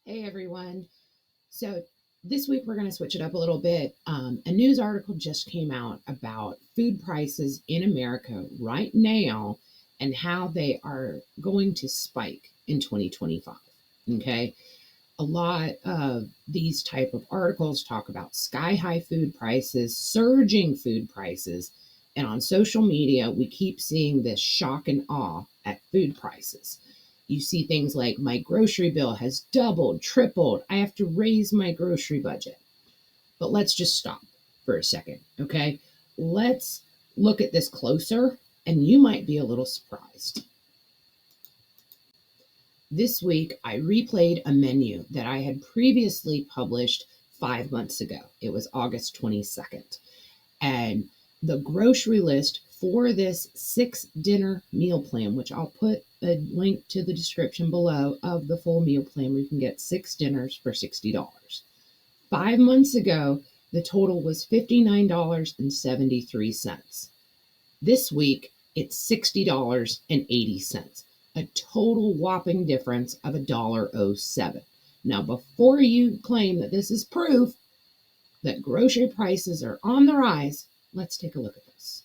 Hey everyone. So this week we're going to switch it up a little bit. A news article just came out about food prices in America right now and how they are going to spike in 2025. Okay. A lot of these type of articles talk about sky high food prices, surging food prices, and on social media we keep seeing this shock and awe at food prices. You see things like my grocery bill has doubled, tripled. I have to raise my grocery budget. But let's just stop for a second, okay? Let's look at this closer and you might be a little surprised. This week, I replayed a menu that I had previously published 5 months ago. It was August 22nd. And the grocery list for this 6 dinner meal plan, which I'll put a link to the description below of the full meal plan where you can get 6 dinners for $60. 5 months ago, the total was $59.73. This week, it's $60.80, a total whopping difference of $1.07. Now, before you claim that this is proof that grocery prices are on the rise, let's take a look at this.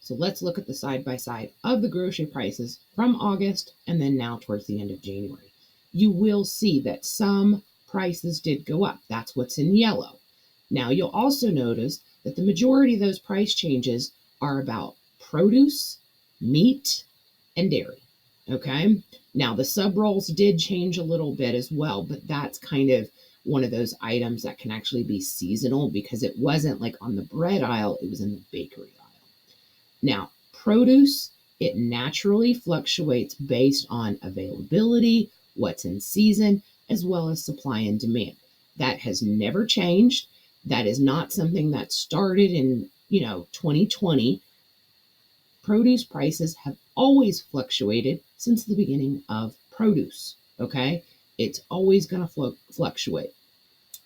So let's look at the side by side of the grocery prices from August and then now towards the end of January. You will see that some prices did go up. That's what's in yellow. Now you'll also notice that the majority of those price changes are about produce, meat, and dairy. Okay. Now the sub rolls did change a little bit as well, but that's kind of one of those items that can actually be seasonal because it wasn't like on the bread aisle, it was in the bakery aisle. Now, produce, it naturally fluctuates based on availability, what's in season, as well as supply and demand. That has never changed. That is not something that started in, 2020. Produce prices have always fluctuated since the beginning of produce, okay? It's always going to fluctuate.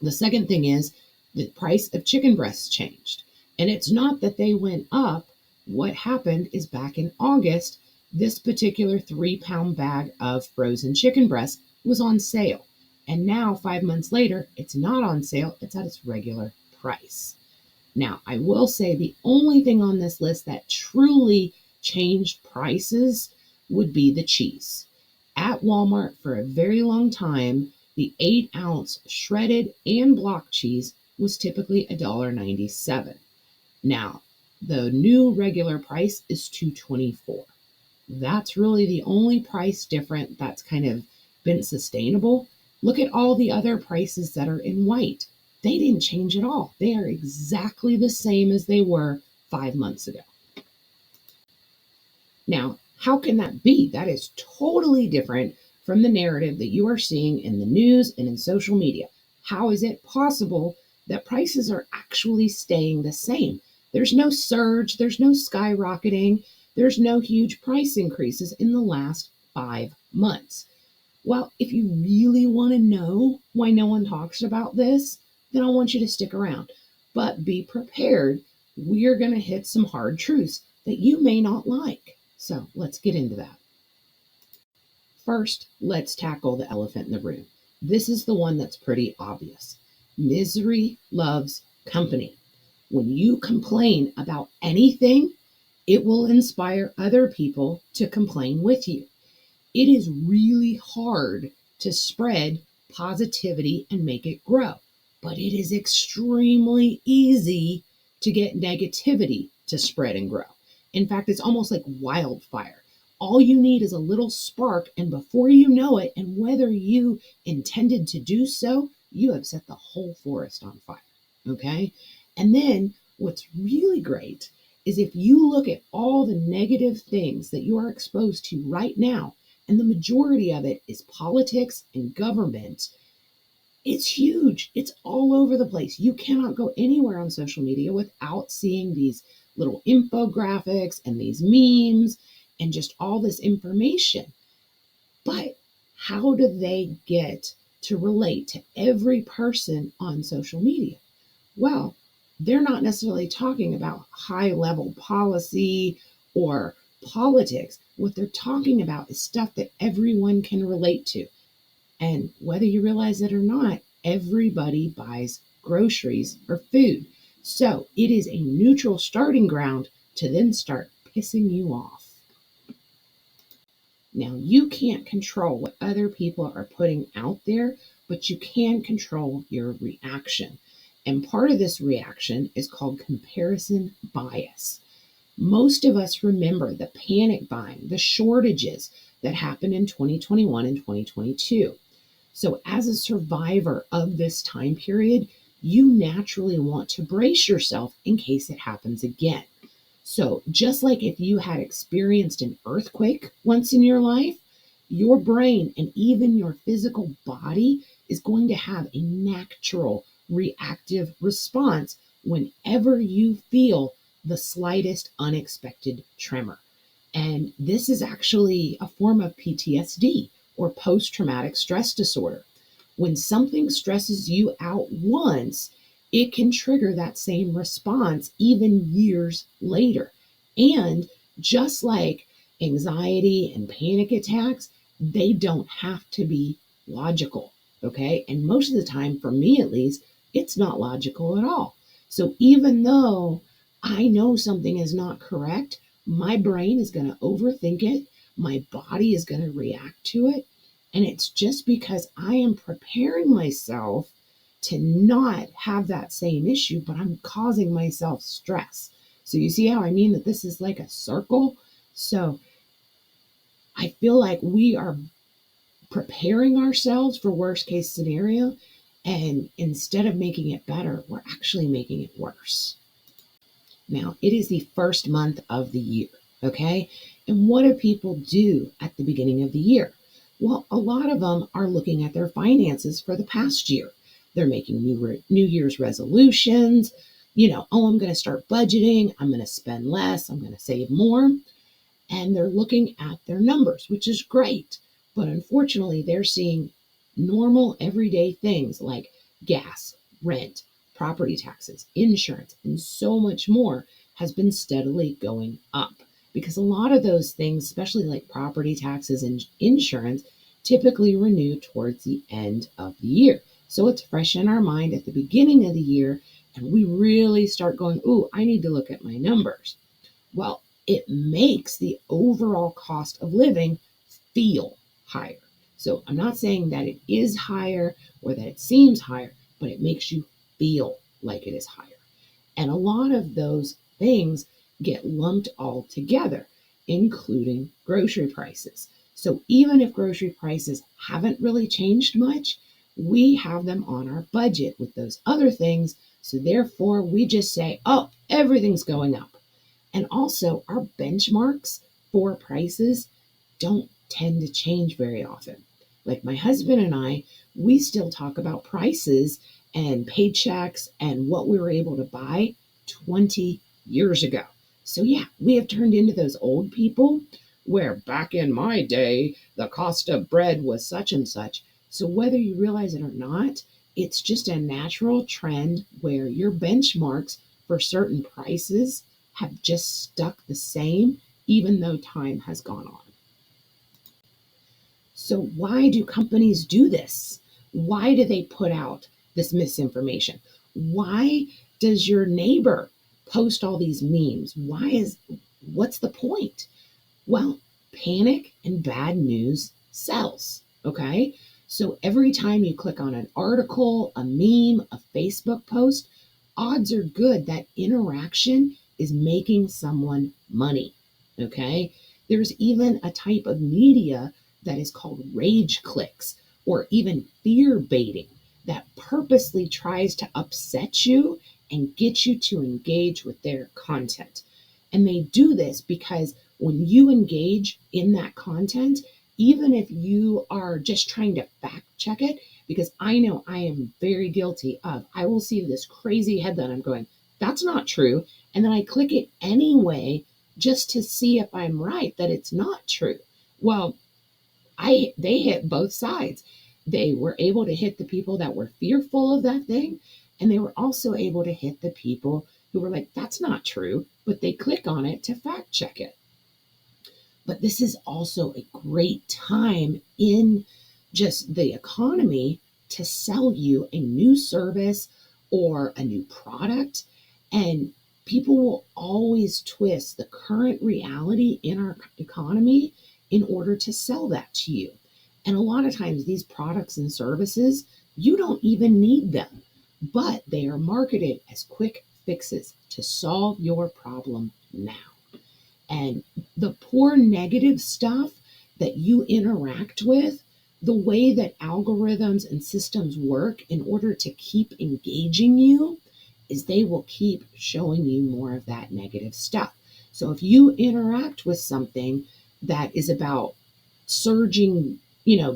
The second thing is the price of chicken breasts changed. And it's not that they went up. What happened is back in August, this particular 3-pound bag of frozen chicken breast was on sale. And now, 5 months later, it's not on sale, it's at its regular price. Now, I will say the only thing on this list that truly changed prices would be the cheese. At Walmart, for a very long time, the 8-ounce shredded and block cheese was typically $1.97. Now, the new regular price is $2.24. That's really the only price different that's kind of been sustainable. Look at all the other prices that are in white. They didn't change at all. They are exactly the same as they were 5 months ago. Now, how can that be? That is totally different from the narrative that you are seeing in the news and in social media. How is it possible that prices are actually staying the same? There's no surge, there's no skyrocketing, there's no huge price increases in the last 5 months. Well, if you really want to know why no one talks about this, then I want you to stick around. But be prepared. We're going to hit some hard truths that you may not like. So let's get into that. First, let's tackle the elephant in the room. This is the one that's pretty obvious. Misery loves company. When you complain about anything, it will inspire other people to complain with you. It is really hard to spread positivity and make it grow, but it is extremely easy to get negativity to spread and grow. In fact, it's almost like wildfire. All you need is a little spark, and before you know it, and whether you intended to do so, you have set the whole forest on fire. Okay? And then what's really great is if you look at all the negative things that you are exposed to right now, and the majority of it is politics and government, it's huge. It's all over the place. You cannot go anywhere on social media without seeing these little infographics and these memes and just all this information. But how do they get to relate to every person on social media? Well, they're not necessarily talking about high level policy or politics. What they're talking about is stuff that everyone can relate to. And whether you realize it or not, everybody buys groceries or food. So it is a neutral starting ground to then start pissing you off. Now, you can't control what other people are putting out there, but you can control your reaction. And part of this reaction is called comparison bias. Most of us remember the panic buying, the shortages that happened in 2021 and 2022. So, as a survivor of this time period, you naturally want to brace yourself in case it happens again. So, just like if you had experienced an earthquake once in your life, your brain and even your physical body is going to have a natural reactive response whenever you feel the slightest unexpected tremor. And this is actually a form of PTSD or post traumatic stress disorder. When something stresses you out once, it can trigger that same response even years later. And just like anxiety and panic attacks, they don't have to be logical. Okay. And most of the time, for me at least, it's not logical at all. So even though I know something is not correct, my brain is going to overthink it. My body is going to react to it. And it's just because I am preparing myself to not have that same issue, but I'm causing myself stress. So you see how I mean that this is like a circle? So I feel like we are preparing ourselves for worst case scenario. And instead of making it better, we're actually making it worse. Now, it is the first month of the year, okay? And what do people do at the beginning of the year? Well, a lot of them are looking at their finances for the past year. They're making New Year's resolutions. Oh, I'm going to start budgeting. I'm going to spend less. I'm going to save more. And they're looking at their numbers, which is great. But unfortunately, they're seeing normal everyday things like gas, rent, property taxes, insurance, and so much more has been steadily going up. Because a lot of those things, especially like property taxes and insurance, typically renew towards the end of the year. So it's fresh in our mind at the beginning of the year, and we really start going, ooh, I need to look at my numbers. Well, it makes the overall cost of living feel higher. So I'm not saying that it is higher or that it seems higher, but it makes you feel like it is higher. And a lot of those things get lumped all together, including grocery prices. So even if grocery prices haven't really changed much, we have them on our budget with those other things. So therefore, we just say, oh, everything's going up. And also, our benchmarks for prices don't tend to change very often. Like my husband and I, we still talk about prices and paychecks and what we were able to buy 20 years ago. So, yeah, we have turned into those old people where back in my day, the cost of bread was such and such. So, whether you realize it or not, it's just a natural trend where your benchmarks for certain prices have just stuck the same, even though time has gone on. So, why do companies do this? Why do they put out this misinformation? Why does your neighbor post all these memes? What's the point? Well, panic and bad news sells, okay? So every time you click on an article, a meme, a Facebook post, odds are good that interaction is making someone money, okay? There's even a type of media that is called rage clicks or even fear baiting that purposely tries to upset you and get you to engage with their content. And they do this because when you engage in that content, even if you are just trying to fact check it, because I know I am very guilty of, I will see this crazy headline, I'm going, that's not true. And then I click it anyway, just to see if I'm right, that it's not true. Well, they hit both sides. They were able to hit the people that were fearful of that thing, and they were also able to hit the people who were like, that's not true, but they click on it to fact check it. But this is also a great time in just the economy to sell you a new service or a new product. And people will always twist the current reality in our economy in order to sell that to you. And a lot of times, these products and services, you don't even need them, but they are marketed as quick fixes to solve your problem now. And the poor negative stuff that you interact with, the way that algorithms and systems work in order to keep engaging you, is they will keep showing you more of that negative stuff. So if you interact with something that is about surging,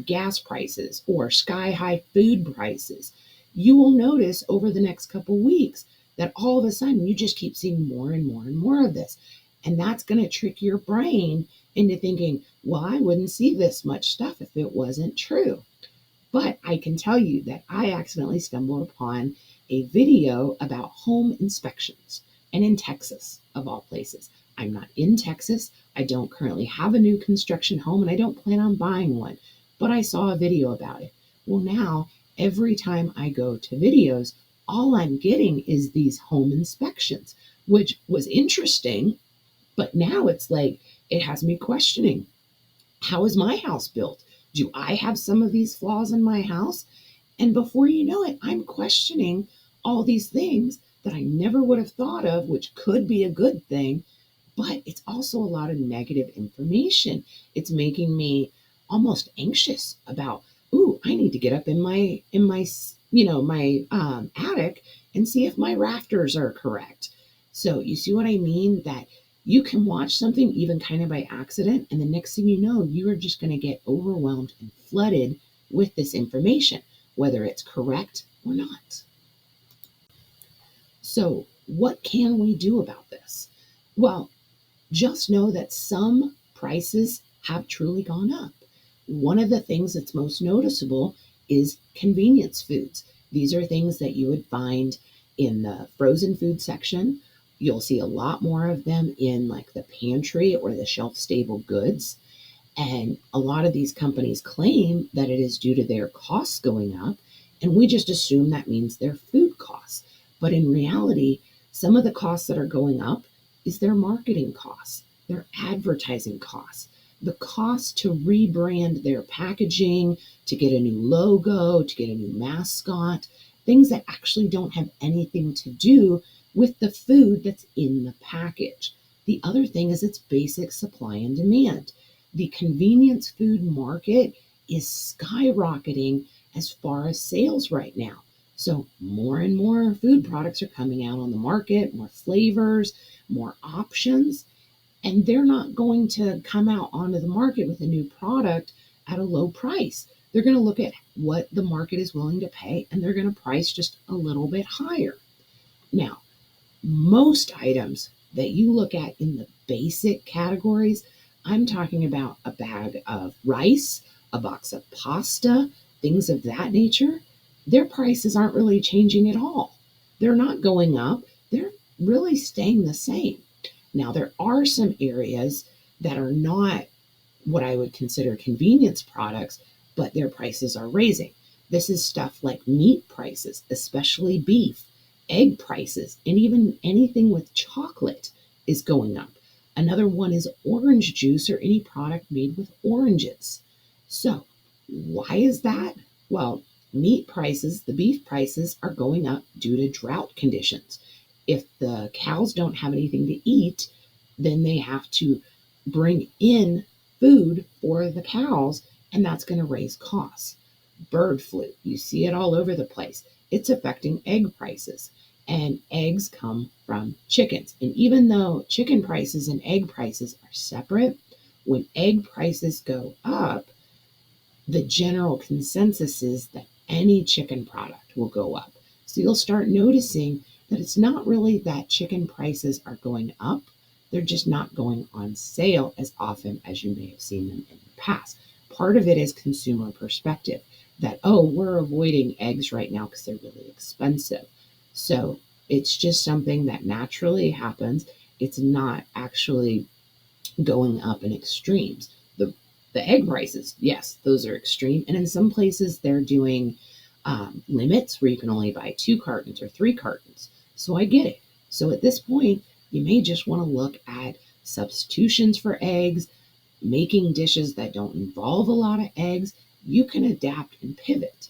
gas prices or sky high food prices, you will notice over the next couple weeks that all of a sudden you just keep seeing more and more and more of this. And that's going to trick your brain into thinking, well, I wouldn't see this much stuff if it wasn't true. But I can tell you that I accidentally stumbled upon a video about home inspections, and in Texas, of all places. I'm not in Texas. I don't currently have a new construction home, and I don't plan on buying one. But I saw a video about it. Well, now, every time I go to videos, all I'm getting is these home inspections, which was interesting. But now it's like, it has me questioning, how is my house built? Do I have some of these flaws in my house? And before you know it, I'm questioning all these things that I never would have thought of, which could be a good thing, but it's also a lot of negative information. It's making me almost anxious about, ooh, I need to get up in my attic and see if my rafters are correct. So you see what I mean? That you can watch something even kind of by accident, and the next thing you know, you are just going to get overwhelmed and flooded with this information, whether it's correct or not. So, what can we do about this? Well, just know that some prices have truly gone up. One of the things that's most noticeable is convenience foods. These are things that you would find in the frozen food section. You'll see a lot more of them in like the pantry or the shelf stable goods. And a lot of these companies claim that it is due to their costs going up. And we just assume that means their food costs. But in reality, some of the costs that are going up is their marketing costs, their advertising costs, the cost to rebrand their packaging, to get a new logo, to get a new mascot, things that actually don't have anything to do with the food that's in the package. The other thing is its basic supply and demand. The convenience food market is skyrocketing as far as sales right now. So more and more food products are coming out on the market, more flavors, more options, and they're not going to come out onto the market with a new product at a low price. They're going to look at what the market is willing to pay, and they're going to price just a little bit higher. Now, most items that you look at in the basic categories, I'm talking about a bag of rice, a box of pasta, things of that nature, their prices aren't really changing at all. They're not going up, they're really staying the same. Now, there are some areas that are not what I would consider convenience products, but their prices are raising. This is stuff like meat prices, especially beef, egg prices, and even anything with chocolate is going up. Another one is orange juice or any product made with oranges. So, why is that? Well, meat prices, the beef prices are going up due to drought conditions. If the cows don't have anything to eat, then they have to bring in food for the cows, and that's going to raise costs. Bird flu, you see it all over the place. It's affecting egg prices, and eggs come from chickens. And even though chicken prices and egg prices are separate, when egg prices go up, the general consensus is that any chicken product will go up. So you'll start noticing that it's not really that chicken prices are going up, they're just not going on sale as often as you may have seen them in the past. Part of it is consumer perspective that, oh, we're avoiding eggs right now because they're really expensive. So it's just something that naturally happens. It's not actually going up in extremes. The The egg prices, yes, those are extreme. And in some places, they're doing limits where you can only buy 2 cartons or 3 cartons. So I get it. So at this point, you may just want to look at substitutions for eggs, making dishes that don't involve a lot of eggs. You can adapt and pivot.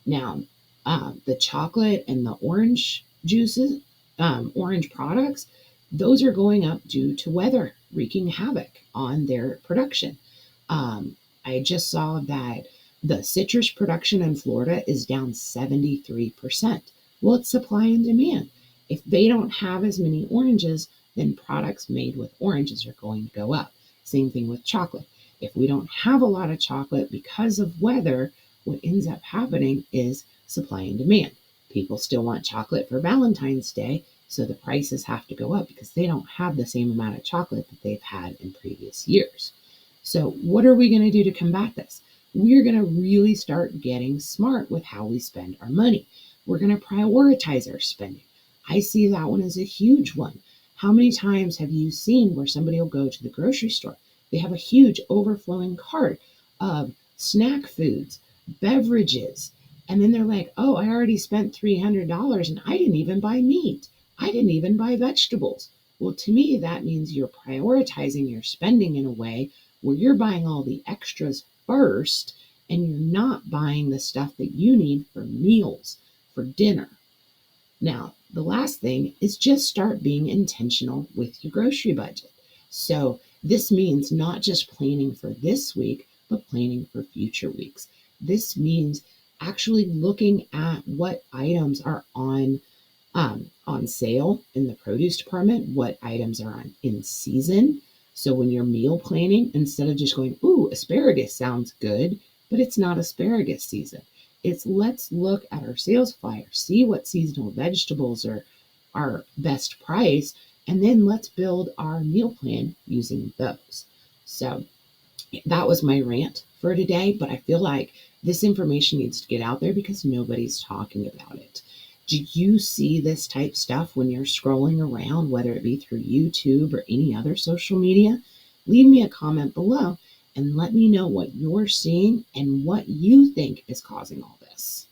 Now, the chocolate and the orange juices, orange products, those are going up due to weather wreaking havoc on their production. I just saw that the citrus production in Florida is down 73%. Well, it's supply and demand. If they don't have as many oranges, then products made with oranges are going to go up. Same thing with chocolate. If we don't have a lot of chocolate because of weather, what ends up happening is supply and demand. People still want chocolate for Valentine's Day, so the prices have to go up because they don't have the same amount of chocolate that they've had in previous years. So, what are we going to do to combat this? We're going to really start getting smart with how we spend our money. We're going to prioritize our spending. I see that one as a huge one. How many times have you seen where somebody will go to the grocery store? They have a huge overflowing cart of snack foods, beverages, and then they're like, oh, I already spent $300 and I didn't even buy meat. I didn't even buy vegetables. Well, to me, that means you're prioritizing your spending in a way where you're buying all the extras first and you're not buying the stuff that you need for meals, for dinner. Now, the last thing is just start being intentional with your grocery budget. So, this means not just planning for this week, but planning for future weeks. This means actually looking at what items are on sale in the produce department, what items are on in season. So when you're meal planning, instead of just going, ooh, asparagus sounds good, but it's not asparagus season. It's let's look at our sales flyer, see what seasonal vegetables are our best price, and then let's build our meal plan using those. So that was my rant for today, but I feel like this information needs to get out there because nobody's talking about it. Do you see this type stuff when you're scrolling around, whether it be through YouTube or any other social media? Leave me a comment below and let me know what you're seeing and what you think is causing all this.